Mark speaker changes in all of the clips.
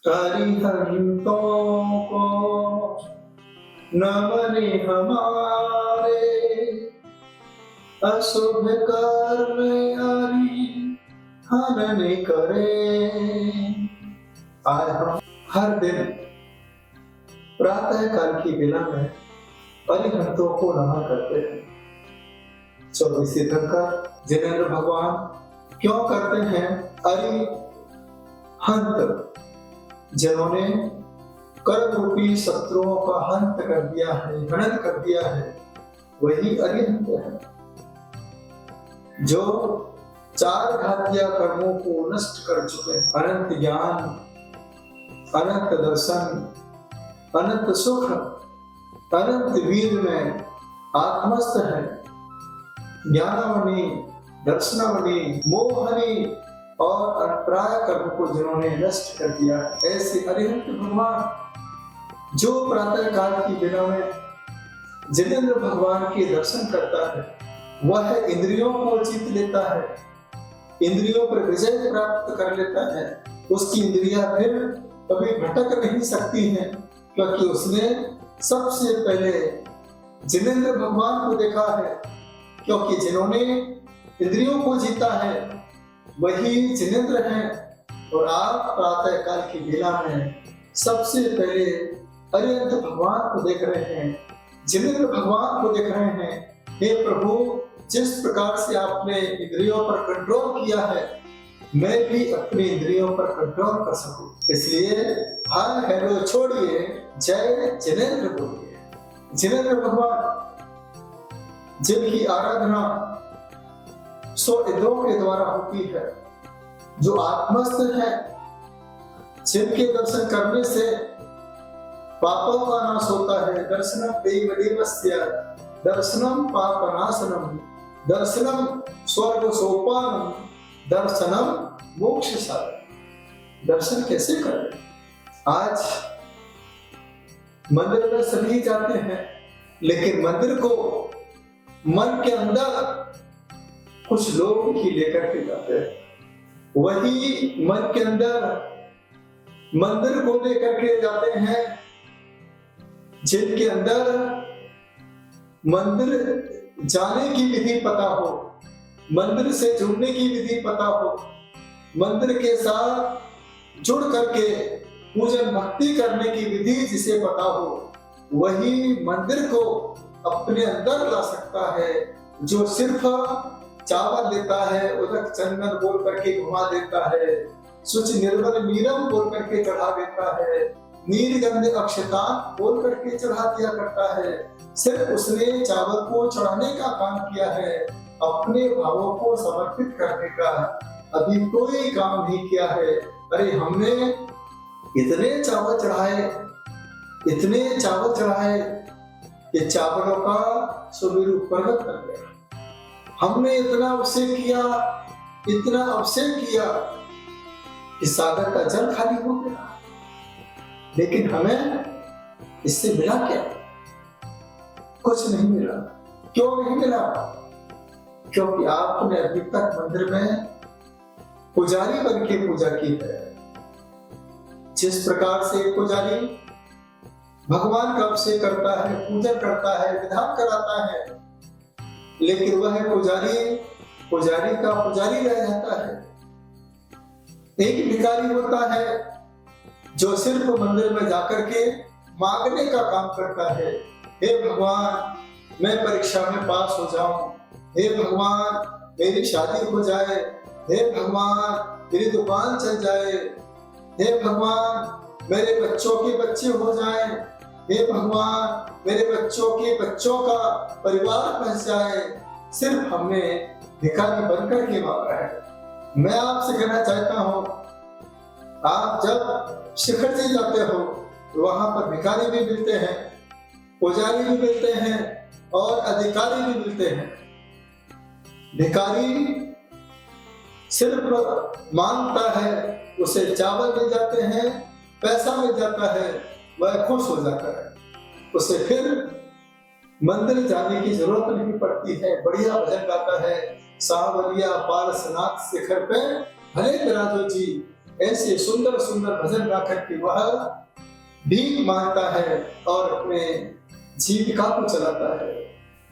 Speaker 1: अरिहंतों को नमन हमारे, अशुभ कर्म अरि हनन करे। आज हम हर दिन प्रातः काल की बेला में अरिहंतों को नमन करते हैं। 24 तीर्थंकर जिनेंद्र भगवान क्यों करते हैं अरिहंत? जिन्होंने कर्म रूपी शत्रुओं का हंत कर दिया है, हनन कर दिया है, वही अरिहंत है। जो 4 घातिया कर्मों को नष्ट कर चुके हैं, अनंत ज्ञान, अनंत दर्शन, अनंत सुख, अनंत वीर में आत्मस्थ है। ज्ञानमणि, दर्शनमणि, मोहनी और अंतराय कर्म को जिन्होंने नष्ट कर दिया, ऐसे अरिहंत भगवान जो प्रातः काल की बेला में जिनेंद्र भगवान के दर्शन करता है, वह इंद्रियों को जीत लेता है, इंद्रियों पर विजय प्राप्त कर लेता है। उसकी इंद्रियां फिर कभी भटक नहीं सकती हैं, क्योंकि उसने सबसे पहले जिनेंद्र भगवान को देखा है। क्योंकि जिन्होंने इंद्रियों को जीता है वही जिनेंद्र हैं। और आप प्रातः काल की बेला में सबसे पहले अरिहंत भगवान को देख रहे हैं, जिनेंद्र भगवान को देख रहे हैं। हे प्रभु, जिस प्रकार से आपने इंद्रियों पर कंट्रोल किया है, मैं भी अपनी इंद्रियों पर कंट्रोल कर सकूं। इसलिए हाल हेलो छोड़िए, जय जिनेंद्र बोलिए। जिनेंद्र भगवान जिनकी आराधना 100 इंद्रों के द्वारा होती है, जो आत्मस्थ है, जिनके दर्शन करने से पापों का नाश होता है। दर्शनम देवदेवस्य दर्शनम पापनाशनम दर्शनम स्वर्ग सोपानम दर्शनम मोक्ष साधनम। दर्शन कैसे करें? आज मंदिर में सभी जाते हैं, लेकिन मंदिर को मन के अंदर कुछ लोग ही लेकर के जाते हैं। वही मन के अंदर मंदिर को लेकर के जाते हैं जिनके अंदर मंदिर जाने की विधि पता हो, मंदिर से जुड़ने की विधि पता हो, मंदिर के साथ जुड़ करके पूजन भक्ति करने की विधि जिसे पता हो, वही मंदिर को अपने अंदर ला सकता है। जो सिर्फ चावल देता है, उदक चंदन बोल करके घुमा देता है, शुचि निर्मल नीरम बोल करके चढ़ा देता है, नीलगंध अक्षतान बोल करके चढ़ा दिया करता है। सिर्फ उसने चावल को चढ़ाने का काम किया है, अपने भावों को समर्पित करने का अभी कोई काम नहीं किया है। अरे हमने इतने चावल चढ़ाए, इतने चावल चढ़ाए कि चावलों का सुमेरु पर्वत बन गया। हमने इतना अभिषेक किया, इतना अभिषेक किया कि सागर का जल खाली हो गया। लेकिन हमें इससे मिला क्या? कुछ नहीं मिला। क्यों नहीं मिला? क्योंकि आपने अभी तक मंदिर में पुजारी बन के पूजा की है। जिस प्रकार से पुजारी भगवान का अभिषेक करता है, पूजन करता है, विधान कराता है, लेकिन वह पुजारी का पुजारी रह जाता है। एक भिखारी होता है जो सिर्फ मंदिर में जाकर के मांगने का काम करता है। हे भगवान, मैं परीक्षा में पास हो जाऊं, हे भगवान मेरी शादी हो जाए, हे भगवान मेरी दुकान चल जाए, हे भगवान मेरे बच्चों के बच्चे हो जाएं, हे भगवान मेरे बच्चों के बच्चों का परिवार बस जाए। सिर्फ हमने भिखारी बनकर के मांगा है। मैं आपसे कहना चाहता हूं, आप जब शिखर जी जाते हो तो वहां पर भिखारी भी मिलते हैं, पुजारी भी मिलते हैं और अधिकारी भी मिलते हैं। भिखारी सिर्फ मांगता है, उसे चावल मिल जाते हैं, पैसा मिल जाता है, वह खुश हो जाता है। उसे फिर मंदिर जाने की जरूरत नहीं पड़ती है। बढ़िया भजन गाता है, सावरिया पारसनाथ शिखर पे भले विराजो जी, ऐसे सुंदर सुंदर भजन गा करके वह भीख मांगता है और अपने जीविका को चलाता है।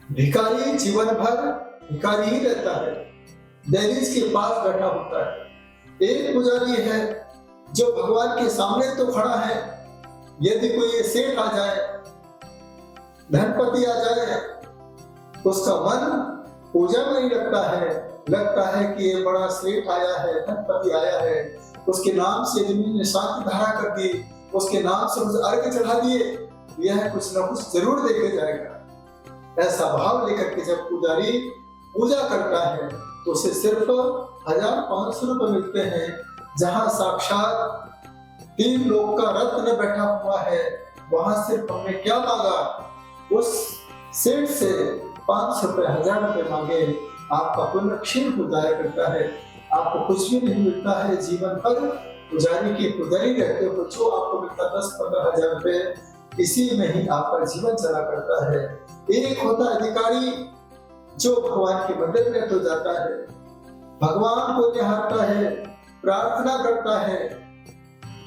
Speaker 1: भिखारी जीवन भर भिखारी ही रहता है, दहलीज के पास बैठा होता है। एक पुजारी है जो भगवान के सामने तो खड़ा है, यदि कोई सेठ आ जाए, धनपति आ जाए, उसका मन पूजा में नहीं लगता है कि ये बड़ा सेठ आया है, धनपति आया है, उसके नाम से जमीन ने शांति धारा कर दी, उसके नाम से मुझे अर्घ्य चढ़ा दिए, यह कुछ ना कुछ जरूर देके जाएगा। ऐसा भाव लेकर के जब पुजारी पूजा करता है तो उसे सिर्फ 1500 रुपए मिलते हैं, जहां साक्षात 3 लोग का रत्न बैठा हुआ है। वहां सिर्फ हमने क्या मांगा, उस सेठ से 500 रुपए 1000 रुपए मांगे, आपका पुण्य क्षीण हो जाया करता है। आपको कुछ भी नहीं मिलता है, जीवन भर पुजारी की पुजारी रहते हो, जो आपको मिलता 10-15 हजार रुपए, इसी में ही आपका जीवन चला करता है। एक होता अधिकारी जो भगवान के मंदिर में तो जाता है, भगवान को निहारता है, प्रार्थना करता है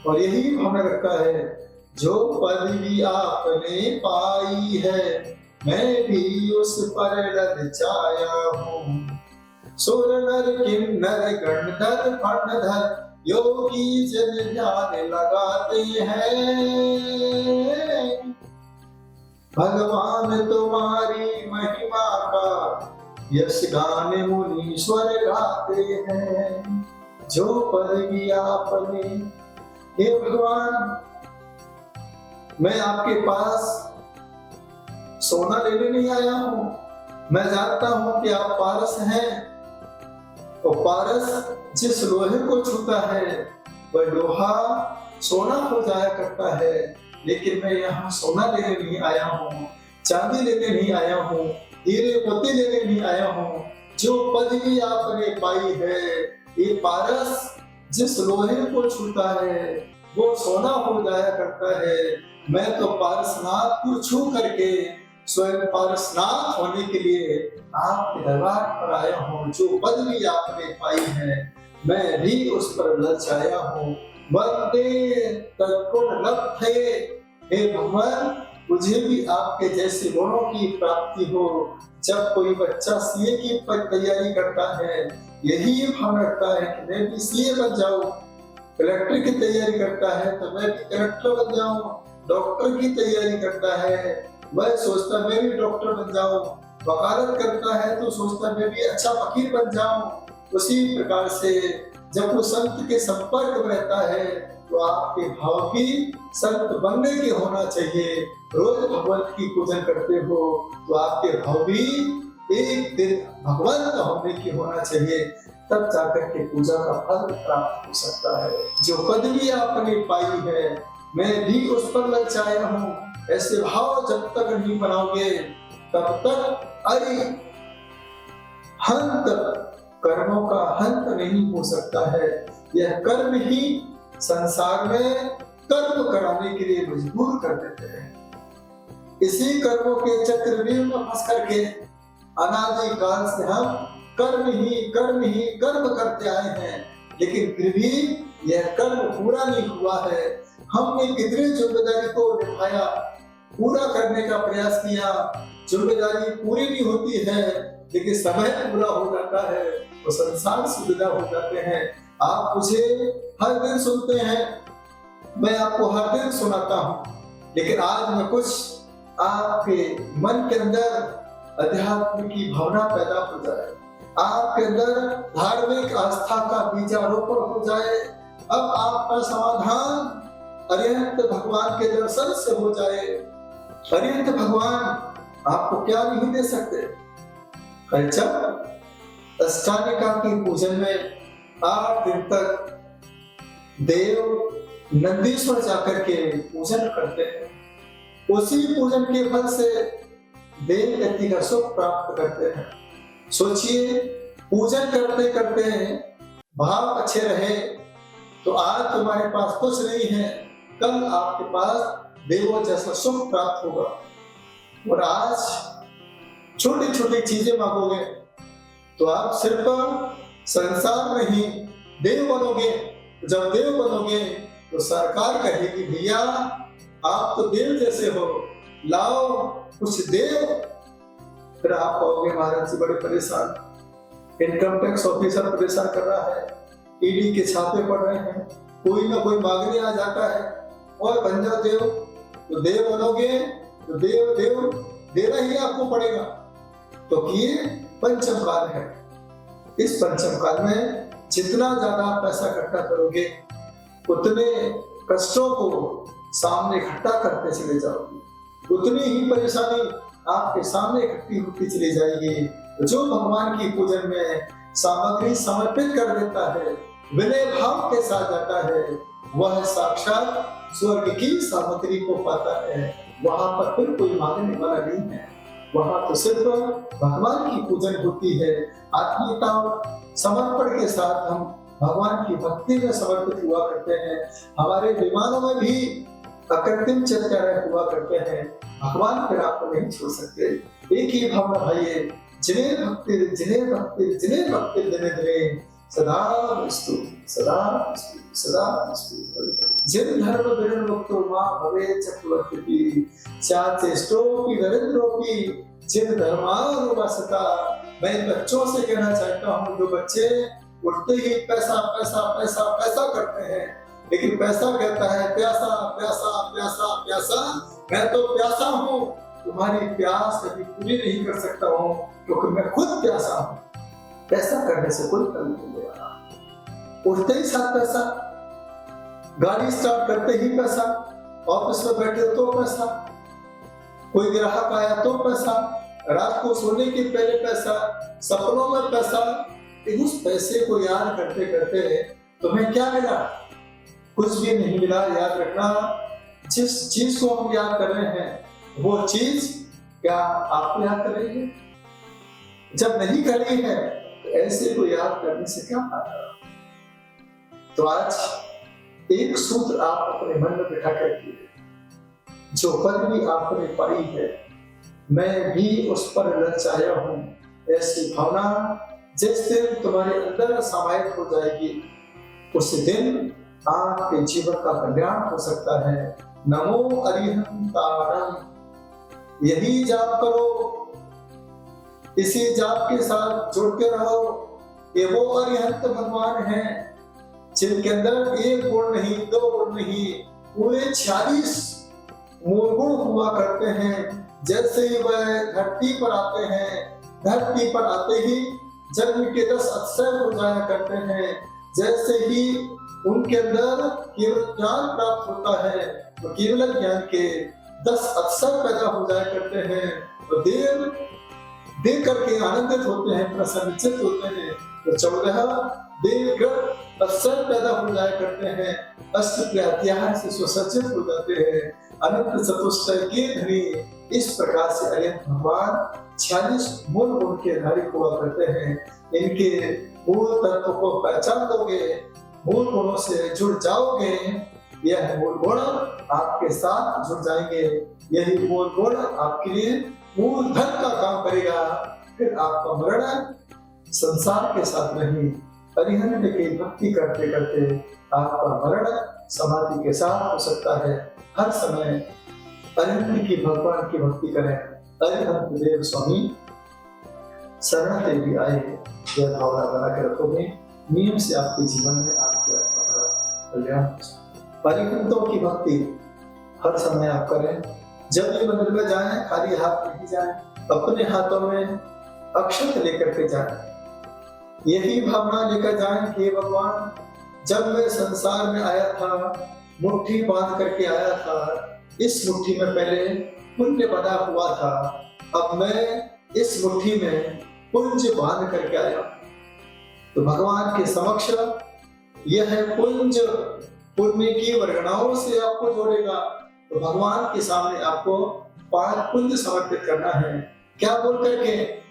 Speaker 1: और यही भावना रखता है, जो पदवी आपने पाई है मैं भी उस पर ललचाया हूँ। सुर नर किन्नर गणधर फणधर योगी जन ध्यान लगाते हैं, भगवान तुम्हारी महिमा का यश गान मुनीश्वर गाते हैं। जो पदवी आपने, हे भगवान, मैं आपके पास सोना लेने नहीं आया हूं, मैं जानता हूं कि आप पारस हैं, और पारस जिस लोहे को छूता है वह लोहा सोना हो जाया करता है। लेकिन मैं यहाँ सोना लेने नहीं आया हूँ, चांदी लेने नहीं आया हूँ, हीरे मोती लेने नहीं आया हूँ। जो पदवी आपने पाई है, ये पारस जिस लोहे को छूता है वो सोना हो जाया करता है। मैं तो पारसनाथ को छू करके स्वयं पारसनाथ होने के लिए आपके दरबार पर आया हूँ। जो पदवी आपने पाई है मैं भी उस पर ललचाया हूँ। वंदे तत्पुरुष लब्धे, हे भगवान, मुझे भी आपके जैसे गुणों की प्राप्ति हो। जब कोई बच्चा सीए की तैयारी करता है, यही भाव रखता है कि मैं भी सीए बन जाऊं। कलेक्टर की तैयारी करता है तो मैं भी कलेक्टर बन जाऊं। डॉक्टर की तैयारी करता है, वह सोचता मैं भी डॉक्टर बन जाऊं। वकालत करता है तो सोचता मैं भी अच्छा वकील बन जाऊं। उसी प्रकार से जब वो संत के संपर्क में रहता है तो आपके भाव भी संत बनने के होना चाहिए। रोज भगवंत की पूजन करते हो तो आपके भाव भी एक दिन भगवंत होने की होना चाहिए, तब जाकर के पूजा का फल प्राप्त हो सकता है। जो पदवी आपने पाई है मैं भी उस पर ललचाया हूँ, ऐसे भाव जब तक नहीं बनाओगे तब तक हंत कर्मों का हंत नहीं हो सकता है। यह कर्म ही संसार में कर्म कराने के लिए मजबूर कर देते हैं। इसी कर्मों के चक्रव्यूह में फंस करके अनादि काल से हम कर्म ही कर्म करते आए हैं, लेकिन फिर भी यह कर्म पूरा नहीं हुआ है। हमने कितनी जिम्मेदारी को निभाया, पूरा करने का प्रयास किया, जिम्मेदारी पूरी नहीं होती है, लेकिन समय पूरा हो जाता है तो संसार से विदा हो जाते हैं। आप मुझे हर दिन सुनते हैं, मैं आपको हर दिन सुनाता हूँ, लेकिन आज मैं कुछ आपके मन के अंदर अध्यात्म की भावना पैदा हो जाए, आपके अंदर धार्मिक आस्था का बीजारोपण हो जाए। अब आपका समाधान अरिहंत भगवान के दर्शन से हो जाए। अरिहंत भगवान आपको क्या नहीं दे सकते? अष्टानिका के पूजन में 8 दिन तक देव नंदीश्वर जाकर के पूजन करते हैं। उसी पूजन के फल से देव गति का सुख प्राप्त करते हैं। सोचिए, पूजन करते करते भाव अच्छे रहे तो आज तुम्हारे पास कुछ नहीं है, कल आपके पास देवों जैसा सुख प्राप्त होगा। और आज छोटी छोटी चीजें मांगोगे तो आप सिर्फ संसार में ही देव बनोगे, जब देव बनोगे तो सरकार कहेगी भैया आप तो देव जैसे हो, लाओ कुछ देव। फिर आप कहोगे महाराज जी बड़े परेशान, इनकम टैक्स ऑफिसर परेशान कर रहा है, ईडी के छापे पड़ रहे हैं, कोई ना कोई मांगने आ जाता है और बन जाओ देव। तो देव बनोगे तो देव देव देना ही आपको पड़ेगा। तो ये पंचम काल है। इस पंचम काल में जितना ज्यादा पैसा इकट्ठा करोगे उतने कष्टों को सामने इकट्ठा करते चले जाओगे, उतनी ही परेशानी आपके सामने इकट्ठी होती चली जाएगी। जो भगवान की पूजन में सामग्री समर्पित कर देता है, विनय भाव के साथ जाता है, वह साक्षात स्वर्ग की सामग्री को पाता है। वहां पर फिर कोई मांगने वाला नहीं है, वहां तो सिर्फ भगवान की पूजन होती है। आत्मीयता समर्पण के साथ हम भगवान की भक्ति में समर्पित हुआ करते हैं। हमारे विमानों में भी अकृत्रिम चर्चा हुआ करते हैं। भगवान फिर आपको नहीं छोड़ सकते। एक ही भावना भाई है, जिन्हें भक्ति जिन्हें भक्ति जिन्हें भक्ति दिने दिने सदा वस्तु सदा वस्तु सदा वस्तु। जिन धर्म विरण मुक्तो मां भवे चक्रवर्ती चाचेष्टोपि नरेंद्रोपि जिन धर्मानुवासता। मैं बच्चों से कहना चाहता हूँ, जो बच्चे उठते ही पैसा पैसा पैसा पैसा करते हैं, लेकिन पैसा कहता है प्यासा प्यासा प्यासा प्यासा, मैं तो प्यासा हूँ, तुम्हारी प्यास कभी पूरी नहीं कर सकता हूँ क्योंकि मैं खुद प्यासा हूँ। पैसा करने से कोई फल नहीं मिलेगा। उठते ही साथ पैसा, गाड़ी स्टार्ट करते ही पैसा, ऑफिस में बैठे तो पैसा, कोई ग्राहक आया तो पैसा, रात को सोने के पहले पैसा, सपनों में पैसा। उस पैसे को याद करते करते तुम्हें क्या मिला? कुछ भी नहीं मिला। याद रखना, जिस चीज को हम याद कर रहे हैं वो चीज क्या आपको याद करेगी? जब नहीं करी है तो ऐसे को याद करने से क्या फायदा? तो आज एक सूत्र आप अपने मन में बिठा करके, जो पदवी आपने पाई है मैं भी उस पर ललचाया हूं, ऐसी भावना जिस दिन तुम्हारे अंदर समाहित हो जाएगी उस दिन आपके जीवन का कल्याण हो सकता है। नमो अरिहंतारम। यही जाप करो, इसी जाप के साथ जुड़ते रहो। ये वो अरिहंत भगवान हैं जिनके अंदर एक गुण नहीं, दो गुण नहीं, पूरे 46 मूल गुण हुआ करते हैं। जैसे ही वह धरती पर आते हैं, धरती पर आते ही जन्म के 10 अक्षर हो जाया करते हैं। जैसे ही उनके अंदर केवल ज्ञान प्राप्त होता है तो केवल ज्ञान के 10 अक्षर पैदा हो जाया करते हैं। तो देव देख करके आनंदित होते हैं, प्रसन्नचित होते हैं। तो 14 देवग्रह अक्षर पैदा हो जाया करते हैं, अष्ट प्रत्याहार से सुसज्जित हो जाते हैं, अनंत चतुष्टय के धनी। इस प्रकार से अरिहंत भगवान 46 मूल गुण के धारी हुआ करते हैं। इनके मूल तत्व को पहचान लोगे, मूल गुणों से जुड़ जाओगे, यह मूल गुण आपके साथ जुड़ जाएंगे। यही मूल गुण आपके लिए मूल धन का काम करेगा। फिर आपका मरण संसार के साथ नहीं, अरिहंत की भक्ति करते करते आपका मरण समाधि के साथ हो सकता है। हर समय अरिहंत की भगवान की भक्ति करें। अरिहंत देव स्वामी शरण देवी आए, यह भावना बना के रखोगे, नियम से आपके जीवन में आपकी आत्मा का कल्याण। अरिहंतों की भक्ति हर समय आप करें। जब भी मंदिर में जाएं खाली हाथ नहीं जाएं, अपने हाथों में अक्षत लेकर के जाएं। यही भावना लेकर जाएं कि भगवान जब मैं संसार में आया था, मुट्ठी बांध करके आया था, इस मुट्ठी में पहले पुण्य बना हुआ था, अब मैं इस मुट्ठी में पुंज बांध करके आया। तो भगवान के समक्ष यह पुंज पुण्य की वर्गणाओं से आपको जोड़ेगा। तो भगवान के सामने आपको 5 पुंज समर्पित करना है। क्या बोल करके?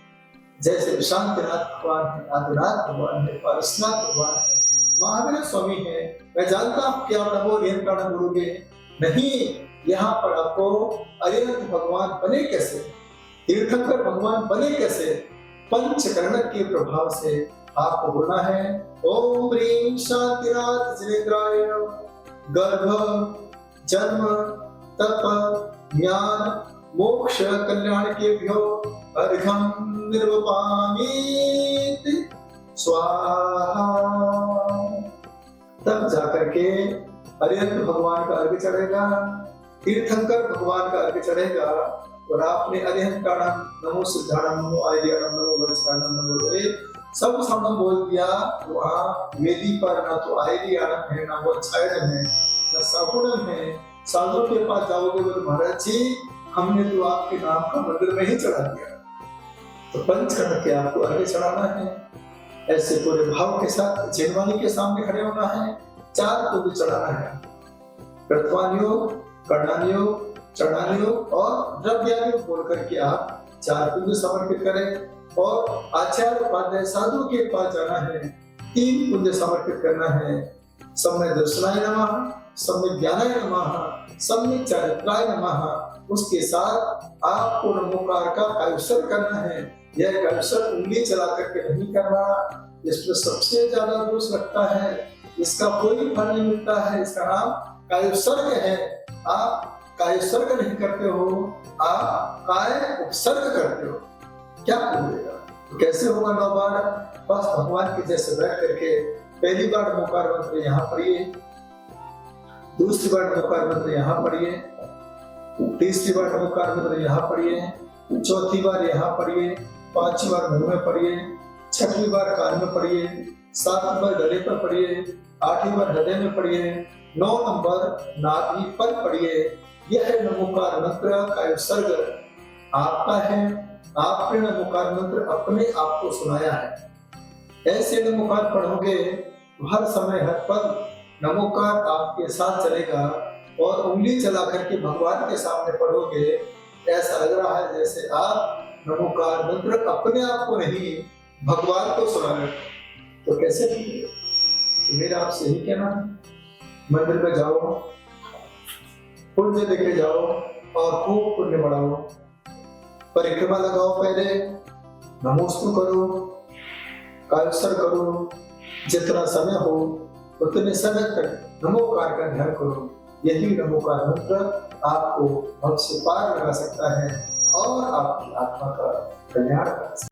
Speaker 1: जैसे शांतिनाथ भगवान है, आदिनाथ भगवान है, पारसनाथ भगवान है, महावीर स्वामी है। मैं जानता हूँ कि आप नमो अरिहंताणं बोलोगे, नहीं, यहाँ पर आपको अरिहंत भगवान बने कैसे, तीर्थंकर भगवान बने कैसे? पंचकर्ण के प्रभाव से आपको बोलना है ओम ह्रीं शांतिनाथ जनेन्द्राय गर्भ जन्म तप ज्ञान मोक्ष कल्याण के भ्यो अर्घम निर्वपामि स्वाहा। तब जाकर के अरिहंत भगवान का अर्घ चढ़ेगा, तीर्थंकर भगवान का अर्घ चढ़ेगा और आपने अरिहंताणम नमो सिद्धाणम नमो आर्याणम नमो वज्राणम नमो रे सब सामने बोल दिया। वहाँ वेदी पर ना तो आर्याणम है, ना वो छायणम है, ना सागुणम है। साधु के पास जाओगे बोले महाराज जी हमने तो आपके नाम का मंदिर में ही चढ़ा दिया, तो पंच करके आपको अर्घ चढ़ाना है। ऐसे पूरे भाव के साथ जिनवानी के सामने खड़े होना है, 4 कुंड चढ़ाना है, कृतवानियोग, कर्णानियोग, चरणानियोग और द्रव्यानियोग बोल करके आप 4 कुंड समर्पित करें। और आचार्य उपाध्याय साधु के पास जाना है, 3 कुंड समर्पित करना है। सम्यक दर्शनाय नमः, सम्यक ज्ञानाय नमः, सम्यक चारित्राय नमः। उसके साथ आपको नमोकार का कायुत्सर्ग करना है। यह कायुत्सर्ग उंगली चला करके नहीं करना, इसमें सबसे ज्यादा दोष लगता है, इसका कोई फल नहीं मिलता है। इसका नाम कायुत्सर्ग है। आप कायुत्सर्ग नहीं करते हो, आप काय उपसर्ग करते हो, क्या मिलेगा? तो कैसे होगा 9 बार? बस भगवान के जैसे बैठ करके पहली बार नमोकार मंत्र यहाँ पढ़िए, दूसरी बार नमोकार मंत्र यहाँ पढ़िए, तीसरी बार नमोकार मंत्र यहाँ पढ़िए, चौथी बार यहाँ पढ़िए, 5वीं बार मुंह में पढ़िए, 6वीं बार कान में पढ़िए, 7वीं बार गले पर पढ़िए, 8वीं बार हृदय में पढ़िए, 9 नंबर नाभि पर पढ़िए। यह नमोकार मंत्र का उत्सर्ग आपका है। आपने नमोकार मंत्र अपने आप को सुनाया है। ऐसे नमोकार पढ़ोगे तो हर समय हर पल नमोकार आपके साथ चलेगा और उंगली चला करके भगवान के सामने पढ़ोगे। ऐसा लग रहा है जैसे आप नमोकार मंत्र अपने आप को नहीं भगवान को सुना रहे। तो कैसे तो मेरा आपसे ही कहना, मंदिर में जाओ, पुण्य लेके जाओ और खूब पुण्य बढ़ाओ, परिक्रमा लगाओ, पहले नमोस्तु करो, कायुत्सर्ग करो, जितना समय हो उतने समय तक नमोकार का ध्यान करो। यही नमोकार मंत्र आपको भव से पार लगा सकता है और आपकी आत्मा का कल्याण कर सकता है।